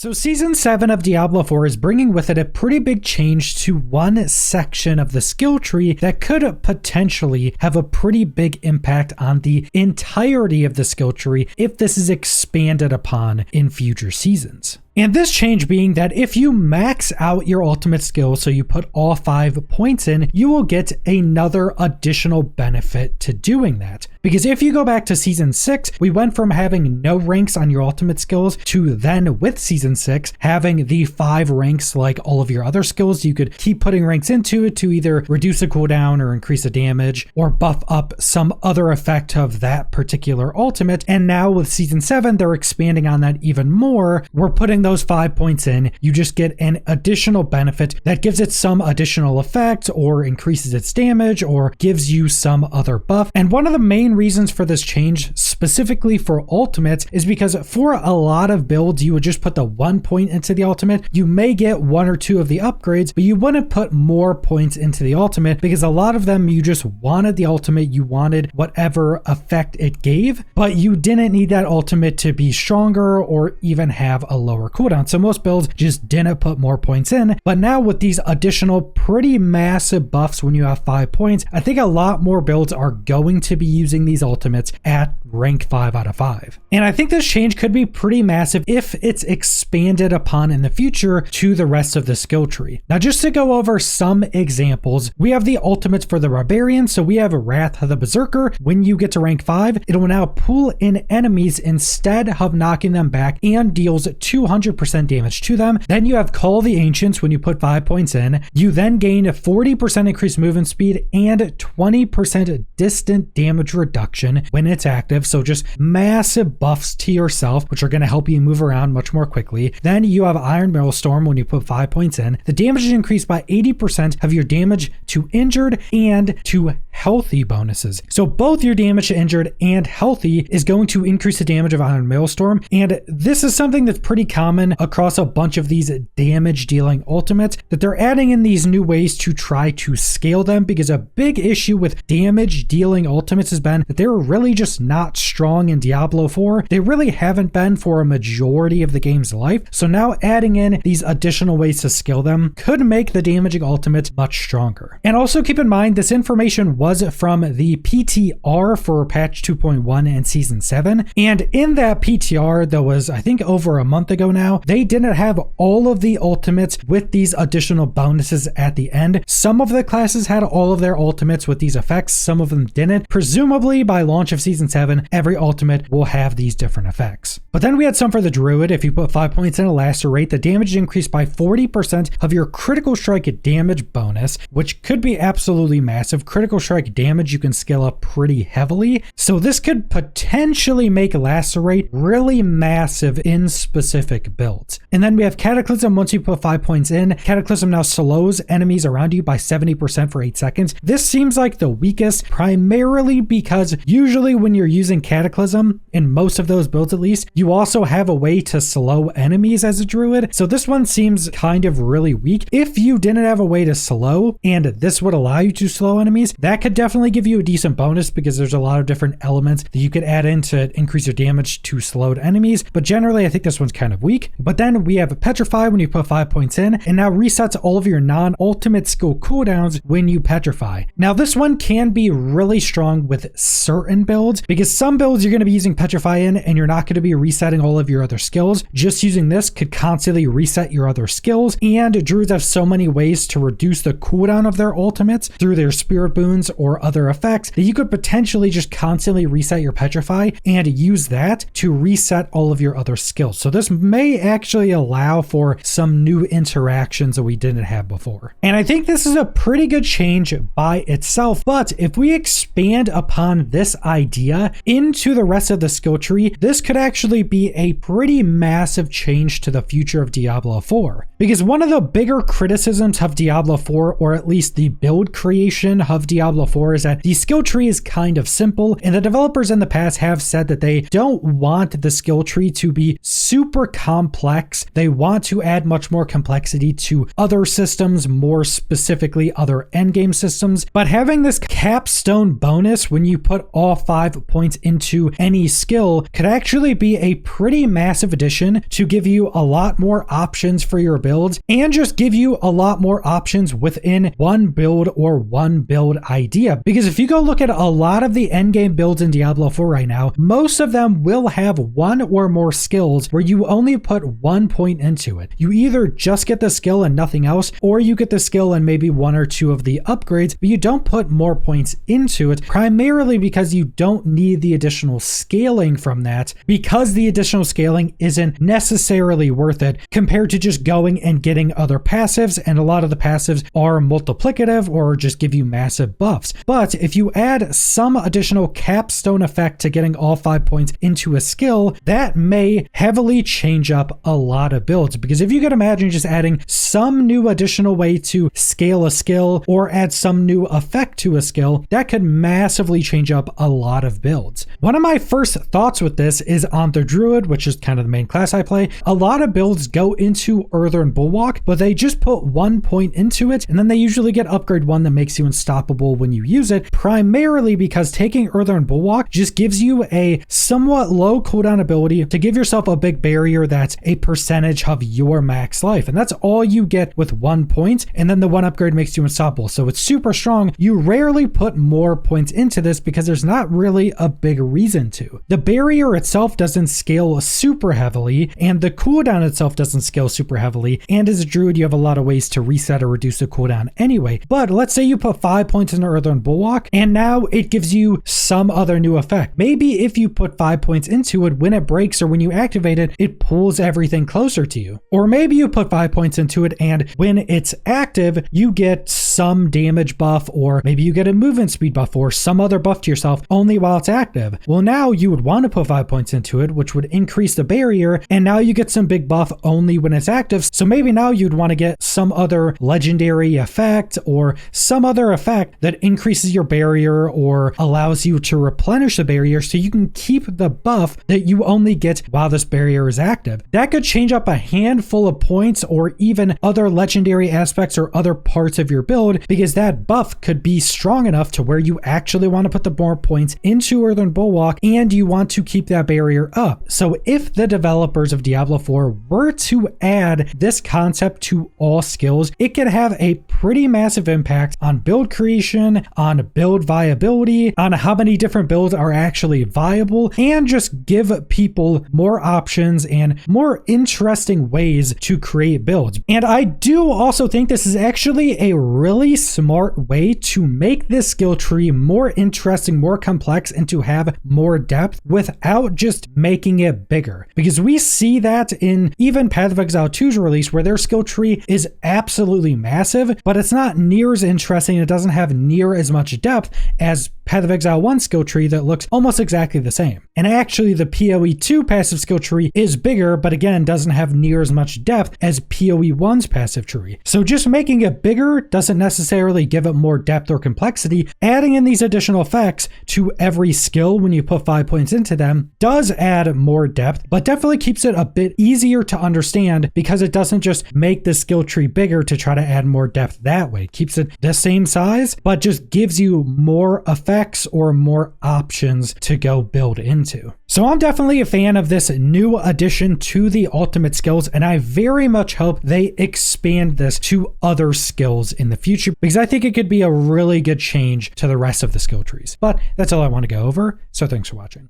So Season 7 of Diablo 4 is bringing with it a pretty big change to one section of the skill tree that could potentially have a pretty big impact on the entirety of the skill tree if this is expanded upon in future seasons. And this change being that if you max out your ultimate skill, so you put all 5 points in, you will get another additional benefit to doing that. Because if you go back to Season 6, we went from having no ranks on your ultimate skills to then with Season 6, having the 5 ranks like all of your other skills. You could keep putting ranks into it to either reduce the cooldown or increase the damage or buff up some other effect of that particular ultimate. And now with Season 7, they're expanding on that even more. We're putting those 5 points in, you just get an additional benefit that gives it some additional effect or increases its damage or gives you some other buff. And one of the main reasons for this change specifically for ultimates is because for a lot of builds you would just put the 1 point into the ultimate. You may get 1 or 2 of the upgrades, but you wouldn't put more points into the ultimate because a lot of them you just wanted the ultimate, you wanted whatever effect it gave, but you didn't need that ultimate to be stronger or even have a lower cooldown. So most builds just didn't put more points in. But now with these additional pretty massive buffs when you have 5 points, I think a lot more builds are going to be using these ultimates at rank 5 out of 5. And I think this change could be pretty massive if it's expanded upon in the future to the rest of the skill tree. Now just to go over some examples, we have the ultimates for the Barbarian. So we have Wrath of the Berserker. When you get to rank 5, it will now pull in enemies instead of knocking them back and deals 200% damage to them. Then you have Call the Ancients when you put 5 points in. You then gain a 40% increased movement speed and 20% distant damage reduction when it's active. So just massive buffs to yourself, which are going to help you move around much more quickly. Then you have Iron Maelstrom when you put 5 points in. The damage is increased by 80% of your damage to injured and to healthy bonuses. So both your damage to injured and healthy is going to increase the damage of Iron Maelstrom. And this is something that's pretty common across a bunch of these damage dealing ultimates, that they're adding in these new ways to try to scale them, because a big issue with damage dealing ultimates has been that they're really just not strong in Diablo 4. They really haven't been for a majority of the game's life. So now adding in these additional ways to scale them could make the damaging ultimates much stronger. And also keep in mind, this information was from the PTR for patch 2.1 and Season 7. And in that PTR that was, I think, over a month ago now, they didn't have all of the ultimates with these additional bonuses at the end. Some of the classes had all of their ultimates with these effects, some of them didn't. Presumably by launch of Season 7, every ultimate will have these different effects. But then we had some for the Druid. If you put 5 points in a lacerate, the damage is increased by 40% of your critical strike damage bonus, which could be absolutely massive. Critical strike damage you can scale up pretty heavily. So this could potentially make lacerate really massive in specific builds. And then we have Cataclysm. Once you put 5 points in, Cataclysm now slows enemies around you by 70% for 8 seconds. This seems like the weakest, primarily because usually when you're using Cataclysm, in most of those builds at least, you also have a way to slow enemies as a Druid. So this one seems kind of really weak. If you didn't have a way to slow, and this would allow you to slow enemies, that could definitely give you a decent bonus, because there's a lot of different elements that you could add in to increase your damage to slowed enemies. But generally, I think this one's kind of weak. But then we have a Petrify when you put 5 points in, and now resets all of your non-ultimate skill cooldowns when you petrify. Now this one can be really strong with certain builds, because some builds you're going to be using Petrify in and you're not going to be resetting all of your other skills. Just using this could constantly reset your other skills, and Druids have so many ways to reduce the cooldown of their ultimates through their spirit boons or other effects that you could potentially just constantly reset your Petrify and use that to reset all of your other skills. So this may actually allow for some new interactions that we didn't have before. And I think this is a pretty good change by itself, but if we expand upon this idea into the rest of the skill tree, this could actually be a pretty massive change to the future of Diablo 4. Because one of the bigger criticisms of Diablo 4, or at least the build creation of Diablo 4, is that the skill tree is kind of simple, and the developers in the past have said that they don't want the skill tree to be super complex. They want to add much more complexity to other systems, more specifically other endgame systems. But having this capstone bonus when you put all 5 points into any skill could actually be a pretty massive addition to give you a lot more options for your builds and just give you a lot more options within one build or one build idea. Because if you go look at a lot of the endgame builds in Diablo 4 right now, most of them will have one or more skills where you only put 1 point into it. You either just get the skill and nothing else, or you get the skill and maybe 1 or 2 of the upgrades, but you don't put more points into it, primarily because you don't need the additional scaling from that, because the additional scaling isn't necessarily worth it compared to just going and getting other passives, and a lot of the passives are multiplicative or just give you massive buffs. But if you add some additional capstone effect to getting all 5 points into a skill, that may heavily change up a lot of builds. Because if you could imagine just adding some new additional way to scale a skill or add some new effect to a skill, that could massively change up a lot of builds. One of my first thoughts with this is on the Druid, which is kind of the main class I play. A lot of builds go into Earthen Bulwark, but they just put 1 point into it, and then they usually get upgrade 1 that makes you unstoppable when you use it, primarily because taking Earthen Bulwark just gives you a somewhat low cooldown ability to give yourself a big barrier that's a percentage of your max life, and that's all you get with 1 point, and then the 1 upgrade makes you unstoppable. So it's super strong. You rarely put more points into this because there's not really a big reason to. The barrier itself doesn't scale super heavily, and the cooldown itself doesn't scale super heavily, and as a druid you have a lot of ways to reset or reduce the cooldown anyway. But let's say you put 5 points in Earthen Bulwark, and now it gives you some other new effect. Maybe if you put 5 points into it, when it breaks or when you activate it, it pulls everything closer to you. Or maybe you put 5 points into it, and when it's active, you get some damage buff, or maybe you get a movement speed buff or some other buff to yourself only while it's active. Well, now you would want to put 5 points into it, which would increase the barrier, and now you get some big buff only when it's active. So maybe now you'd want to get some other legendary effect or some other effect that increases your barrier or allows you to replenish the barrier so you can keep the buff that you only get while this barrier is active. That could change up a handful of points or even other legendary aspects or other parts of your build, because that buff could be strong enough to where you actually want to put the more points into Earthen Bulwark and you want to keep that barrier up. So if the developers of Diablo 4 were to add this concept to all skills, it could have a pretty massive impact on build creation, on build viability, on how many different builds are actually viable, and just give people more options and more interesting ways to create builds. And I do also think this is actually a really smart way to make this skill tree more interesting, more complex, and to have more depth without just making it bigger. Because we see that in even Path of Exile 2's release, where their skill tree is absolutely massive, but it's not near as interesting. It doesn't have near as much depth as Path of Exile 1 skill tree that looks almost exactly the same. And actually the PoE 2 passive skill tree is bigger, but again doesn't have near as much depth as PoE 1's passive tree. So just making it bigger doesn't necessarily give it more depth or complexity. Adding in these additional effects to every skill when you put 5 points into them does add more depth, but definitely keeps it a bit easier to understand because it doesn't just make the skill tree bigger to try to add more depth that way. It keeps it the same size, but just gives you more effects or more options to go build into. So I'm definitely a fan of this new addition to the ultimate skills, and I very much hope they expand this to other skills in the future, because I think it could be a really good change to the rest of the skill trees. But that's all I want to go over, so thanks for watching.